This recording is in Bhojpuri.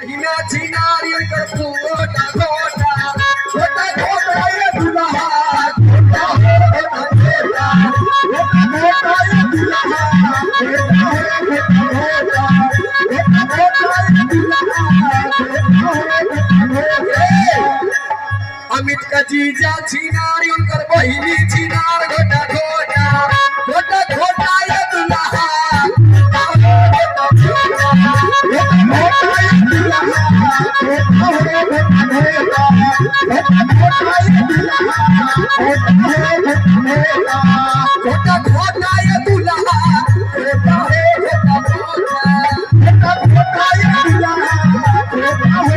हिनाची नारी करतो गोटा गोटा गोटा गोटा ये दुल्हा गोटा गोटा गोटा ये दुल्हा अमित का जीजा छिनार उनकर बहिनी छिनार गोटा गोटा गोटा गोटा ये दुल्हा गोटा गोटा ये दुल्हा गोटा गोटा ये दुल्हा